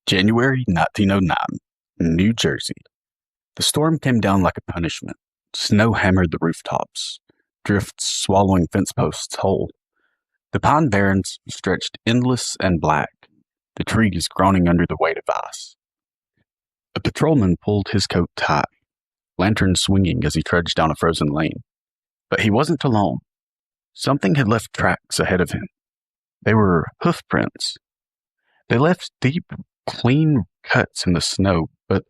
January 1909, New Jersey. The storm came down like a punishment. Snow hammered the rooftops, drifts swallowing fence posts whole. The Pine Barrens stretched endless and black, the trees groaning under the weight of ice. A patrolman pulled his coat tight, lantern swinging as he trudged down a frozen lane. But he wasn't alone. Something had left tracks ahead of him. They were hoofprints. They left deep, clean cuts in the snow, but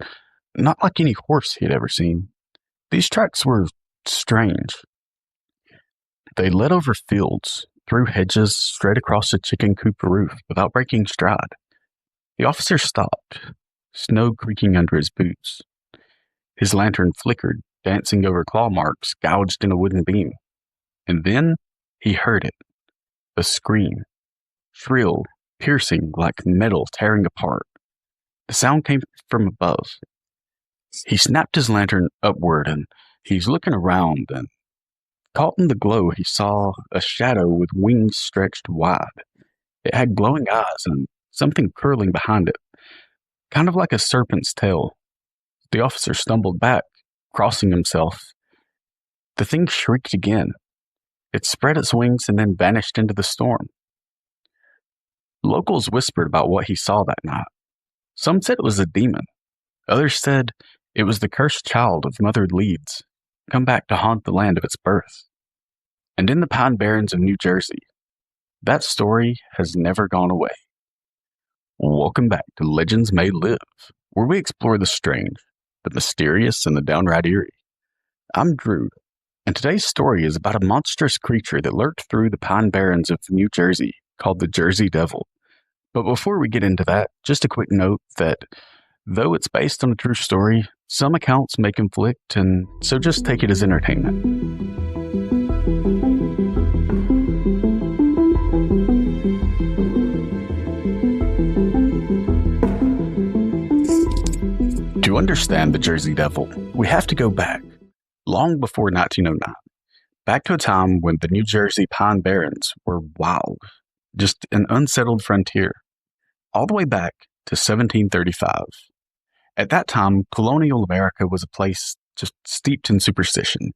not like any horse he had ever seen. These tracks were strange. They led over fields, through hedges, straight across a chicken coop roof without breaking stride. The officer stopped, snow creaking under his boots. His lantern flickered, dancing over claw marks gouged in a wooden beam. And then he heard it. A scream. Shrill, piercing, like metal tearing apart. The sound came from above. He snapped his lantern upward, and he's looking around, and caught in the glow he saw a shadow with wings stretched wide. It had glowing eyes and something curling behind it, kind of like a serpent's tail. The officer stumbled back, crossing himself. The thing shrieked again. It spread its wings and then vanished into the storm. Locals whispered about what he saw that night. Some said it was a demon. Others said it was the cursed child of Mother Leeds, come back to haunt the land of its birth. And in the Pine Barrens of New Jersey, that story has never gone away. Welcome back to Legends May Live, where we explore the strange, the mysterious, and the downright eerie. I'm Drew, and today's story is about a monstrous creature that lurked through the Pine Barrens of New Jersey called the Jersey Devil. But before we get into that, just a quick note that though it's based on a true story, some accounts may conflict, and so just take it as entertainment. To understand the Jersey Devil, we have to go back, long before 1909, back to a time when the New Jersey Pine Barrens were wild, just an unsettled frontier, all the way back to 1735. At that time, colonial America was a place just steeped in superstition.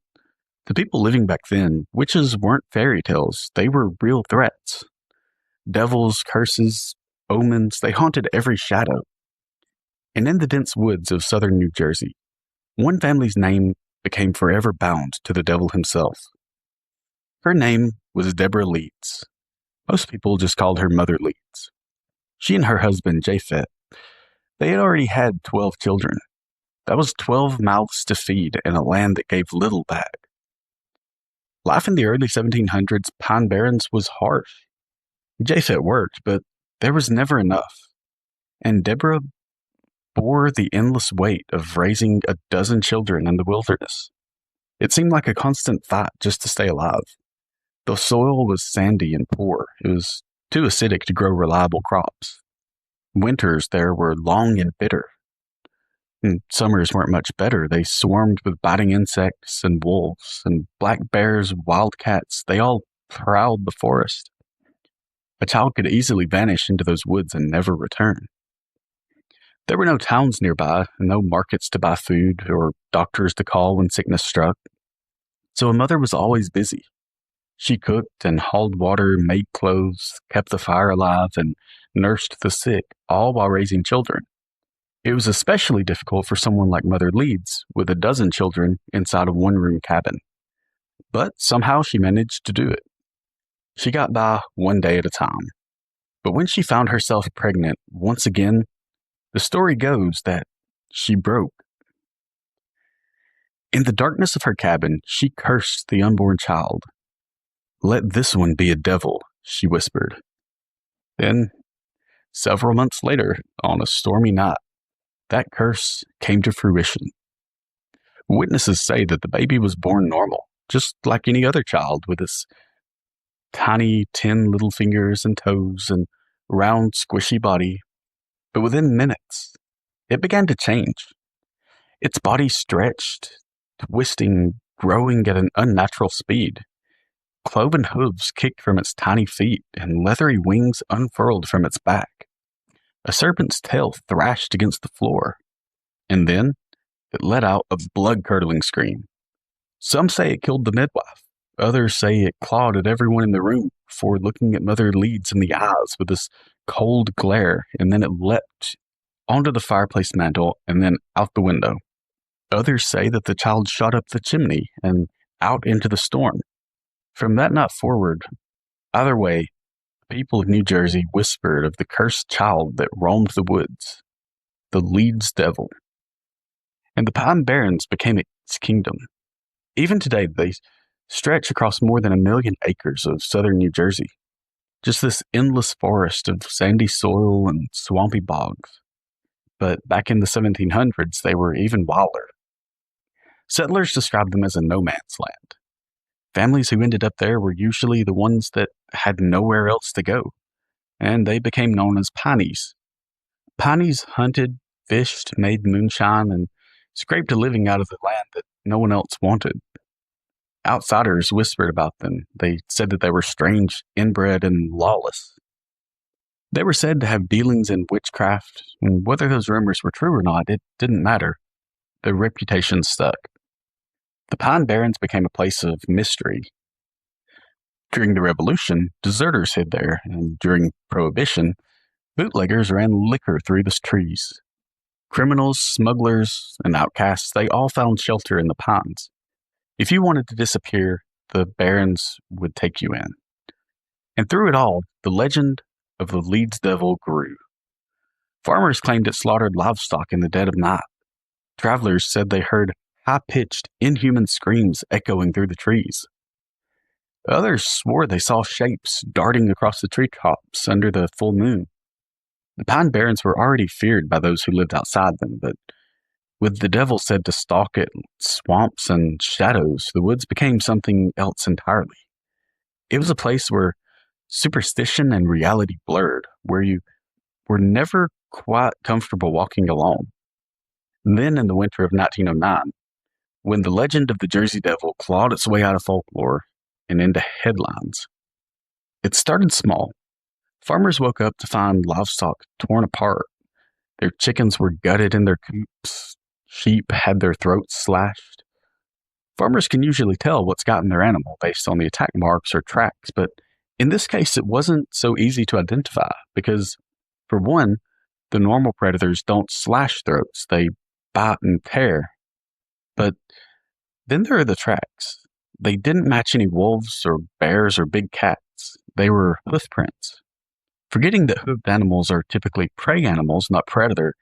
The people living back then, witches weren't fairy tales, they were real threats. Devils, curses, omens, they haunted every shadow. And in the dense woods of southern New Jersey, one family's name became forever bound to the devil himself. Her name was Deborah Leeds. Most people just called her Mother Leeds. She and her husband, Japhet, they had already had 12 children. That was 12 mouths to feed in a land that gave little back. Life in the early 1700s Pine Barrens was harsh. Japhet worked, but there was never enough. And Deborah bore the endless weight of raising a dozen children in the wilderness. It seemed like a constant fight just to stay alive. The soil was sandy and poor. It was too acidic to grow reliable crops. Winters there were long and bitter. And summers weren't much better. They swarmed with biting insects and wolves and black bears, wildcats. They all prowled the forest. A child could easily vanish into those woods and never return. There were no towns nearby, no markets to buy food or doctors to call when sickness struck. So a mother was always busy. She cooked and hauled water, made clothes, kept the fire alive, and nursed the sick, all while raising children. It was especially difficult for someone like Mother Leeds, with a dozen children inside a one-room cabin. But somehow she managed to do it. She got by one day at a time. But when she found herself pregnant once again, the story goes that she broke. In the darkness of her cabin, she cursed the unborn child. "Let this one be a devil," she whispered. Then, several months later, on a stormy night, that curse came to fruition. Witnesses say that the baby was born normal, just like any other child, with its tiny 10 little fingers and toes and round, squishy body. But within minutes, it began to change. Its body stretched, twisting, growing at an unnatural speed. Cloven hooves kicked from its tiny feet, and leathery wings unfurled from its back. A serpent's tail thrashed against the floor, and then it let out a blood-curdling scream. Some say it killed the midwife. Others say it clawed at everyone in the room before looking at Mother Leeds in the eyes with this cold glare, and then it leapt onto the fireplace mantel and then out the window. Others say that the child shot up the chimney and out into the storm. From that night forward, either way, the people of New Jersey whispered of the cursed child that roamed the woods, the Leeds devil. And the Pine Barrens became its kingdom. Even today, they stretch across more than 1 million acres of southern New Jersey. Just this endless forest of sandy soil and swampy bogs. But back in the 1700s, they were even wilder. Settlers described them as a no man's land. Families who ended up there were usually the ones that had nowhere else to go, and they became known as Pineys. Pineys hunted, fished, made moonshine, and scraped a living out of the land that no one else wanted. Outsiders whispered about them. They said that they were strange, inbred, and lawless. They were said to have dealings in witchcraft, and whether those rumors were true or not, it didn't matter. Their reputation stuck. The Pine Barrens became a place of mystery. During the Revolution, deserters hid there, and during Prohibition, bootleggers ran liquor through the trees. Criminals, smugglers, and outcasts, they all found shelter in the pines. If you wanted to disappear, the Barrens would take you in. And through it all, the legend of the Leeds devil grew. Farmers claimed it slaughtered livestock in the dead of night. Travelers said they heard high-pitched, inhuman screams echoing through the trees. Others swore they saw shapes darting across the treetops under the full moon. The Pine Barrens were already feared by those who lived outside them, but with the devil said to stalk it, swamps and shadows, the woods became something else entirely. It was a place where superstition and reality blurred, where you were never quite comfortable walking alone. Then, in the winter of 1909, when the legend of the Jersey Devil clawed its way out of folklore and into headlines, it started small. Farmers woke up to find livestock torn apart. Their chickens were gutted in their coops. Sheep had their throats slashed. Farmers can usually tell what's gotten their animal based on the attack marks or tracks, but in this case, it wasn't so easy to identify because, for one, the normal predators don't slash throats, they bite and tear. But then there are the tracks. They didn't match any wolves or bears or big cats. They were hoofprints. Forgetting that hoofed animals are typically prey animals, not predator,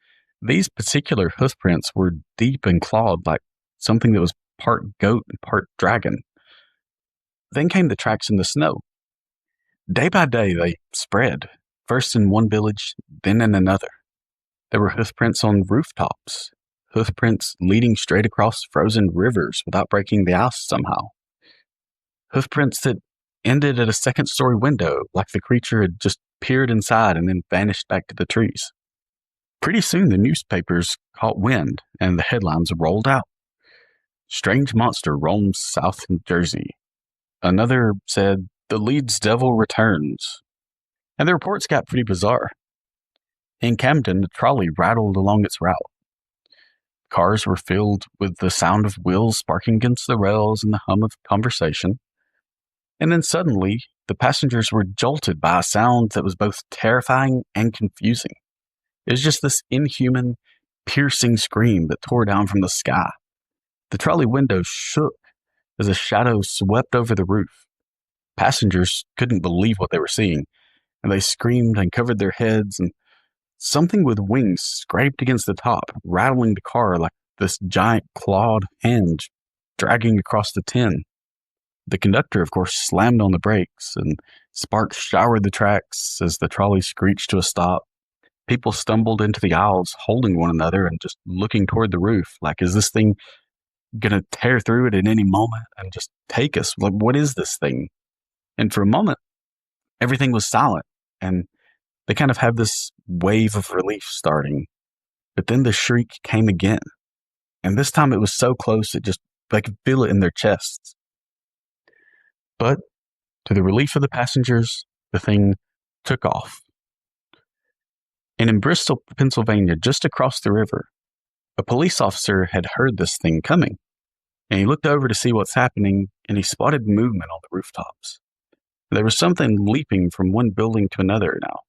these particular hoofprints were deep and clawed like something that was part goat and part dragon. Then came the tracks in the snow. Day by day, they spread, first in one village, then in another. There were hoofprints on rooftops, hoofprints leading straight across frozen rivers without breaking the ice somehow. Hoofprints that ended at a second-story window, like the creature had just peered inside and then vanished back to the trees. Pretty soon, the newspapers caught wind, and the headlines rolled out. Strange monster roams South New Jersey. Another said, the Leeds devil returns. And the reports got pretty bizarre. In Camden, the trolley rattled along its route. Cars were filled with the sound of wheels sparking against the rails and the hum of conversation. And then suddenly, the passengers were jolted by a sound that was both terrifying and confusing. It was just this inhuman, piercing scream that tore down from the sky. The trolley windows shook as a shadow swept over the roof. Passengers couldn't believe what they were seeing, and they screamed and covered their heads, and something with wings scraped against the top, rattling the car like this giant clawed hand dragging across the tin. The conductor, of course, slammed on the brakes, and sparks showered the tracks as the trolley screeched to a stop. People stumbled into the aisles, holding one another and just looking toward the roof, like, is this thing going to tear through it at any moment and just take us? Like, what is this thing? And for a moment, everything was silent, and they kind of had this wave of relief starting. But then the shriek came again, and this time it was so close they could feel it in their chests. But to the relief of the passengers, the thing took off. And in Bristol, Pennsylvania, just across the river, a police officer had heard this thing coming, and he looked over to see what's happening, and he spotted movement on the rooftops. There was something leaping from one building to another now.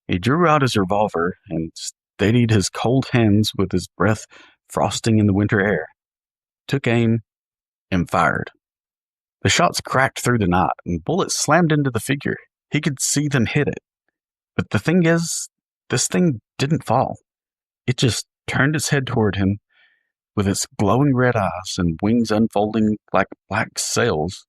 He drew out his revolver and steadied his cold hands with his breath frosting in the winter air, took aim, and fired. The shots cracked through the night, and bullets slammed into the figure. He could see them hit it. But the thing is, this thing didn't fall. It just turned its head toward him with its glowing red eyes and wings unfolding like black sails.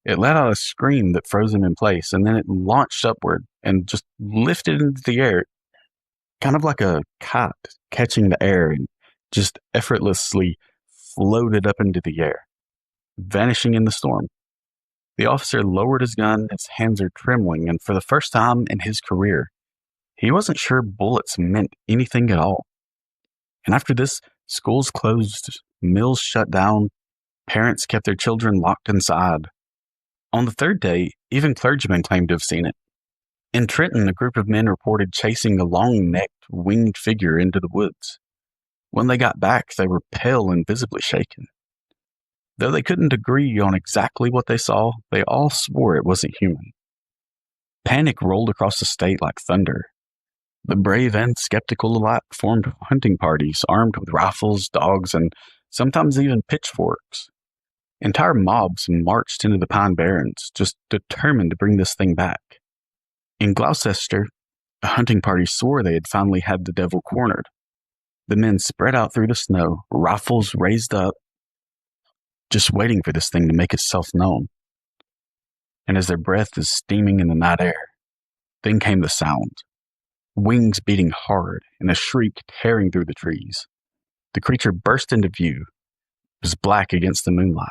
It let out a scream that froze him in place, and then it launched upward and just lifted into the air, kind of like a kite catching the air, and just effortlessly floated up into the air, vanishing in the storm. The officer lowered his gun, his hands are trembling, and for the first time in his career, he wasn't sure bullets meant anything at all. And after this, schools closed, mills shut down, parents kept their children locked inside. On the third day, even clergymen claimed to have seen it. In Trenton, a group of men reported chasing a long-necked, winged figure into the woods. When they got back, they were pale and visibly shaken. Though they couldn't agree on exactly what they saw, they all swore it wasn't human. Panic rolled across the state like thunder. The brave and skeptical alike formed hunting parties armed with rifles, dogs, and sometimes even pitchforks. Entire mobs marched into the Pine Barrens, just determined to bring this thing back. In Gloucester, a hunting party swore they had finally had the devil cornered. The men spread out through the snow, rifles raised up, just waiting for this thing to make itself known. And as their breath is steaming in the night air, then came the sound. Wings beating hard and a shriek tearing through the trees. The creature burst into view. It was black against the moonlight.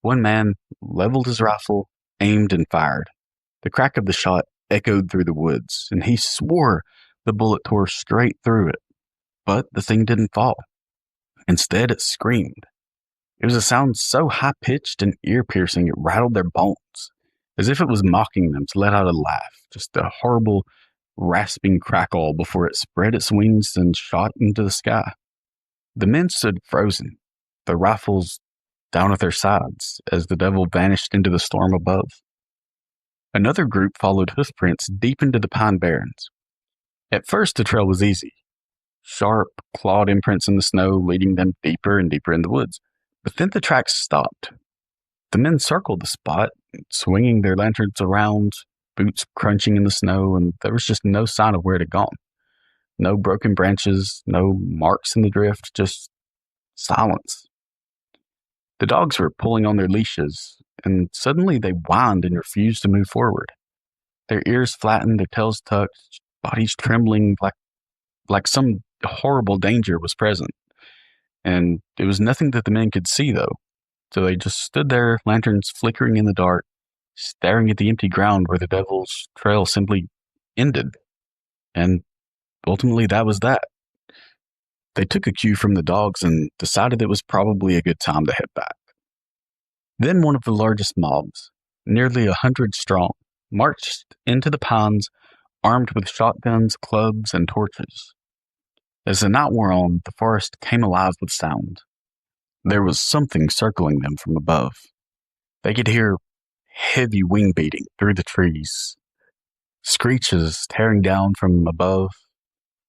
One man leveled his rifle, aimed, and fired. The crack of the shot echoed through the woods, and he swore the bullet tore straight through it. But the thing didn't fall. Instead, it screamed. It was a sound so high-pitched and ear-piercing it rattled their bones, as if it was mocking them to let out a laugh, just a horrible, rasping crackle before it spread its wings and shot into the sky. The men stood frozen, their rifles down at their sides, as the devil vanished into the storm above. Another group followed Hoofprints deep into the Pine Barrens. At first, the trail was easy. Sharp, clawed imprints in the snow leading them deeper and deeper in the woods. But then the tracks stopped. The men circled the spot, swinging their lanterns around, boots crunching in the snow, and there was just no sign of where it had gone. No broken branches, no marks in the drift, just silence. The dogs were pulling on their leashes, and suddenly they whined and refused to move forward. Their ears flattened, their tails tucked, bodies trembling like some horrible danger was present. And it was nothing that the men could see, though. So they just stood there, lanterns flickering in the dark, staring at the empty ground where the devil's trail simply ended. And ultimately, that was that. They took a cue from the dogs and decided it was probably a good time to head back. Then one of the largest mobs, nearly 100 strong, marched into the pines armed with shotguns, clubs, and torches. As the night wore on, the forest came alive with sound. There was something circling them from above. They could hear heavy wing beating through the trees, screeches tearing down from above.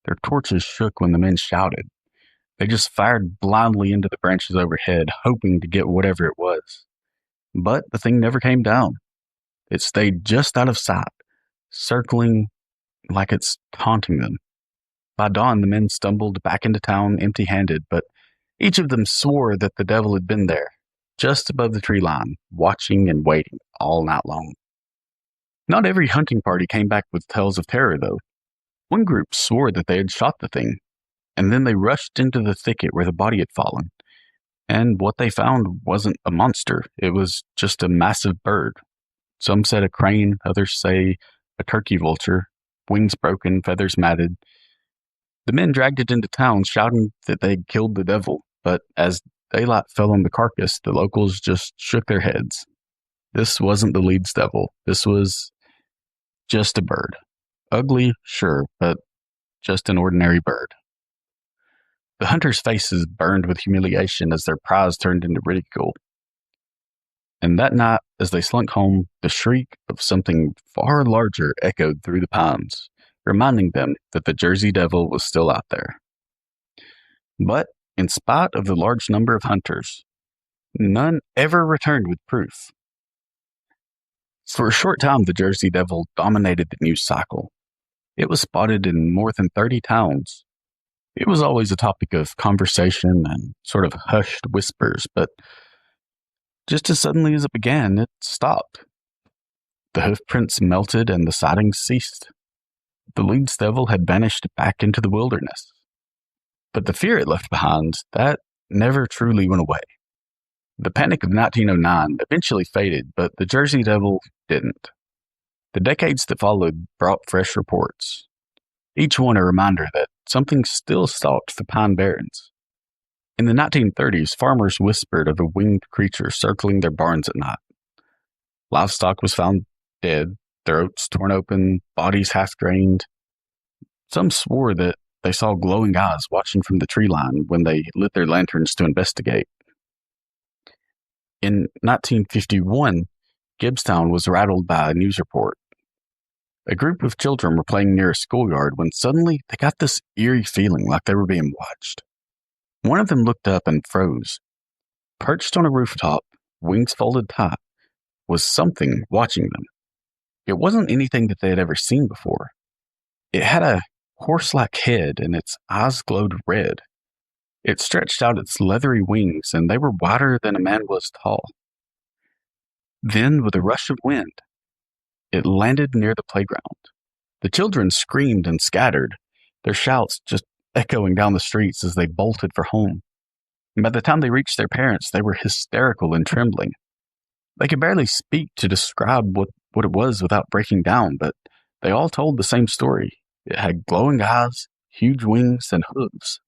Their torches shook when the men shouted. They just fired blindly into the branches overhead, hoping to get whatever it was. But the thing never came down. It stayed just out of sight, circling like it's taunting them. By dawn, the men stumbled back into town empty-handed, but each of them swore that the devil had been there, just above the tree line, watching and waiting all night long. Not every hunting party came back with tales of terror, though. One group swore that they had shot the thing, and then they rushed into the thicket where the body had fallen. And what they found wasn't a monster, it was just a massive bird. Some said a crane, others say a turkey vulture, wings broken, feathers matted. The men dragged it into town, shouting that they'd killed the devil, but as daylight fell on the carcass, the locals just shook their heads. This wasn't the Leeds devil. This was just a bird. Ugly, sure, but just an ordinary bird. The hunters' faces burned with humiliation as their prize turned into ridicule. And that night, as they slunk home, the shriek of something far larger echoed through the pines, reminding them that the Jersey Devil was still out there. But, in spite of the large number of hunters, none ever returned with proof. For a short time, the Jersey Devil dominated the news cycle. It was spotted in more than 30 towns. It was always a topic of conversation and sort of hushed whispers, but just as suddenly as it began, it stopped. The hoofprints melted and the sightings ceased. The Leeds Devil had vanished back into the wilderness. But the fear it left behind, that never truly went away. The panic of 1909 eventually faded, but the Jersey Devil didn't. The decades that followed brought fresh reports, each one a reminder that something still stalked the Pine Barrens. In the 1930s, farmers whispered of a winged creature circling their barns at night. Livestock was found dead, throats torn open, bodies half-drained. Some swore that they saw glowing eyes watching from the tree line when they lit their lanterns to investigate. In 1951, Gibbstown was rattled by a news report. A group of children were playing near a schoolyard when suddenly they got this eerie feeling like they were being watched. One of them looked up and froze. Perched on a rooftop, wings folded tight, was something watching them. It wasn't anything that they had ever seen before. It had a horse-like head and its eyes glowed red. It stretched out its leathery wings and they were wider than a man was tall. Then, with a rush of wind, it landed near the playground. The children screamed and scattered, their shouts just echoing down the streets as they bolted for home. And by the time they reached their parents, they were hysterical and trembling. They could barely speak to describe what it was without breaking down, but they all told the same story. It had glowing eyes, huge wings, and hooves.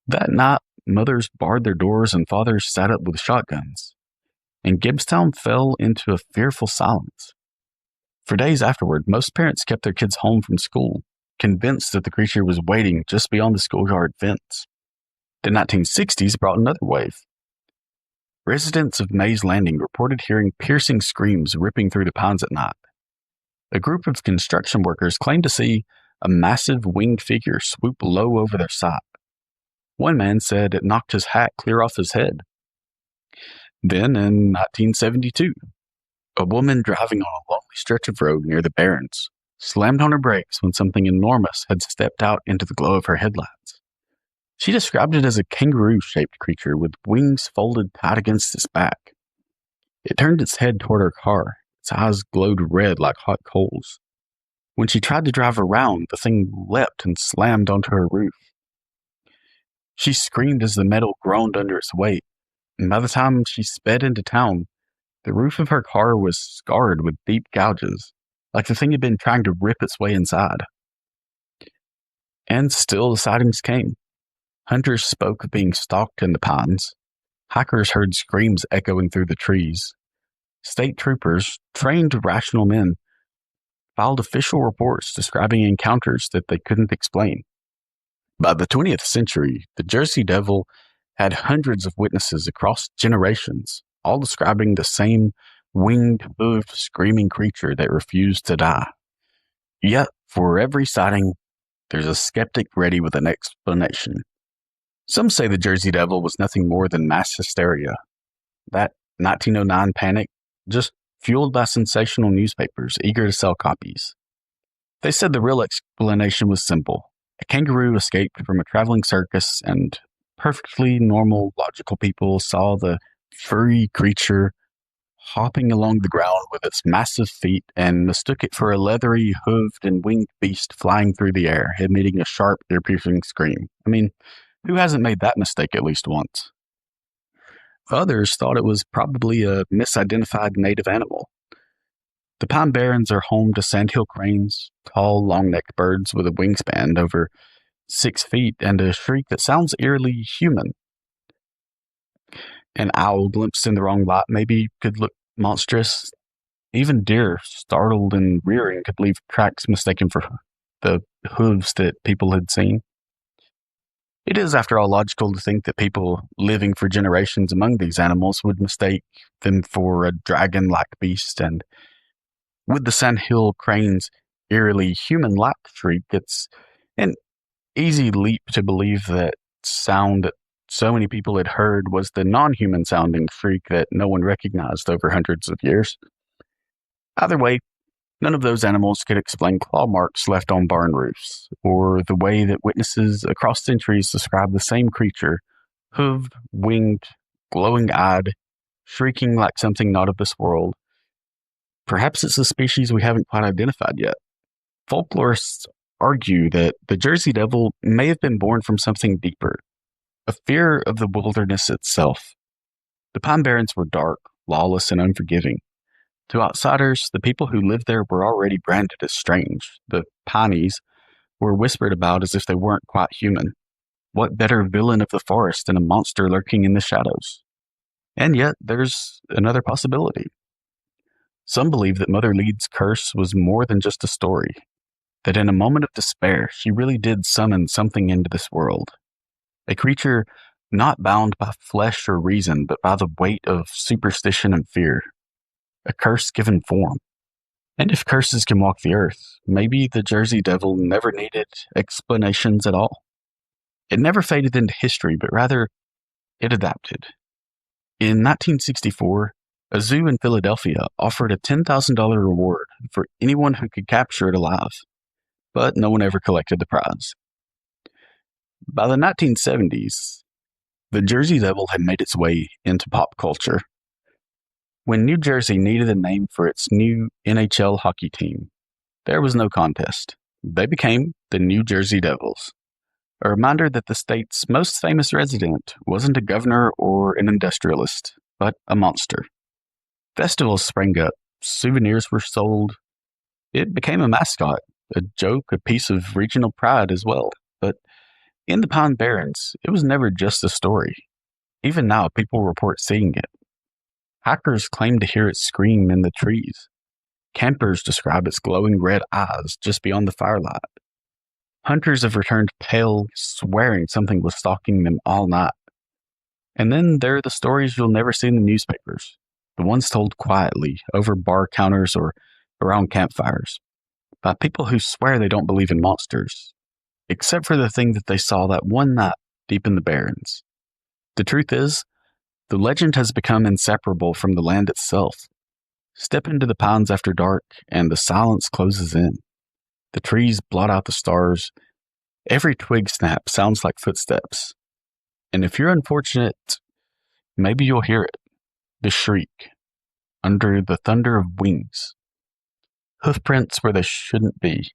That night, mothers barred their doors and fathers sat up with shotguns, and Gibbstown fell into a fearful silence. For days afterward, most parents kept their kids home from school, convinced that the creature was waiting just beyond the schoolyard fence. The 1960s brought another wave. Residents of Mays Landing reported hearing piercing screams ripping through the pines at night. A group of construction workers claimed to see a massive winged figure swoop low over their site. One man said it knocked his hat clear off his head. Then, in 1972, a woman driving on a lonely stretch of road near the Barrens slammed on her brakes when something enormous had stepped out into the glow of her headlights. She described it as a kangaroo-shaped creature with wings folded tight against its back. It turned its head toward her car. Its eyes glowed red like hot coals. When she tried to drive around, the thing leapt and slammed onto her roof. She screamed as the metal groaned under its weight, and by the time she sped into town, the roof of her car was scarred with deep gouges, like the thing had been trying to rip its way inside. And still the sightings came. Hunters spoke of being stalked in the pines. Hikers heard screams echoing through the trees. State troopers, trained rational men, filed official reports describing encounters that they couldn't explain. By the 20th century, the Jersey Devil had hundreds of witnesses across generations, all describing the same winged, hooved, screaming creature that refused to die. Yet, for every sighting, there's a skeptic ready with an explanation. Some say the Jersey Devil was nothing more than mass hysteria. That 1909 panic, just fueled by sensational newspapers eager to sell copies. They said the real explanation was simple. A kangaroo escaped from a traveling circus, and perfectly normal, logical people saw the furry creature hopping along the ground with its massive feet and mistook it for a leathery, hooved, and winged beast flying through the air, emitting a sharp, ear-piercing scream. I mean, who hasn't made that mistake at least once? Others thought it was probably a misidentified native animal. The Pine Barrens are home to sandhill cranes, tall, long-necked birds with a wingspan over 6 feet and a shriek that sounds eerily human. An owl glimpsed in the wrong light maybe could look monstrous. Even deer, startled and rearing, could leave tracks mistaken for the hooves that people had seen. It is, after all, logical to think that people living for generations among these animals would mistake them for a dragon-like beast, and with the sandhill crane's eerily human-like shriek, it's an easy leap to believe that sound that so many people had heard was the non-human sounding shriek that no one recognized over hundreds of years. Either way, none of those animals could explain claw marks left on barn roofs, or the way that witnesses across centuries describe the same creature, hooved, winged, glowing-eyed, shrieking like something not of this world. Perhaps it's a species we haven't quite identified yet. Folklorists argue that the Jersey Devil may have been born from something deeper, a fear of the wilderness itself. The Pine Barrens were dark, lawless, and unforgiving. To outsiders, the people who lived there were already branded as strange. The Pineys were whispered about as if they weren't quite human. What better villain of the forest than a monster lurking in the shadows? And yet, there's another possibility. Some believe that Mother Leeds' curse was more than just a story, that in a moment of despair, she really did summon something into this world. A creature not bound by flesh or reason, but by the weight of superstition and fear. A curse given form. And if curses can walk the earth, maybe the Jersey Devil never needed explanations at all. It never faded into history, but rather, it adapted. In 1964, a zoo in Philadelphia offered a $10,000 reward for anyone who could capture it alive, but no one ever collected the prize. By the 1970s, the Jersey Devil had made its way into pop culture. When New Jersey needed a name for its new NHL hockey team, there was no contest. They became the New Jersey Devils, a reminder that the state's most famous resident wasn't a governor or an industrialist, but a monster. Festivals sprang up, souvenirs were sold. It became a mascot, a joke, a piece of regional pride as well. But in the Pine Barrens, it was never just a story. Even now, people report seeing it. Hikers claim to hear it scream in the trees. Campers describe its glowing red eyes just beyond the firelight. Hunters have returned pale, swearing something was stalking them all night. And then there are the stories you'll never see in the newspapers, the ones told quietly over bar counters or around campfires, by people who swear they don't believe in monsters, except for the thing that they saw that one night deep in the Barrens. The truth is, the legend has become inseparable from the land itself. Step into the pines after dark, and the silence closes in. The trees blot out the stars. Every twig snap sounds like footsteps. And if you're unfortunate, maybe you'll hear it, the shriek, under the thunder of wings. Hoofprints where they shouldn't be.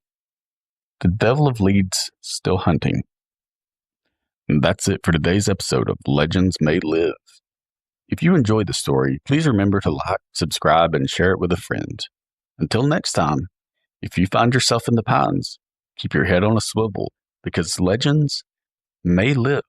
The Devil of Leeds still hunting. And that's it for today's episode of Legends May Live. If you enjoyed the story, please remember to like, subscribe, and share it with a friend. Until next time, if you find yourself in the pines, keep your head on a swivel, because legends may live.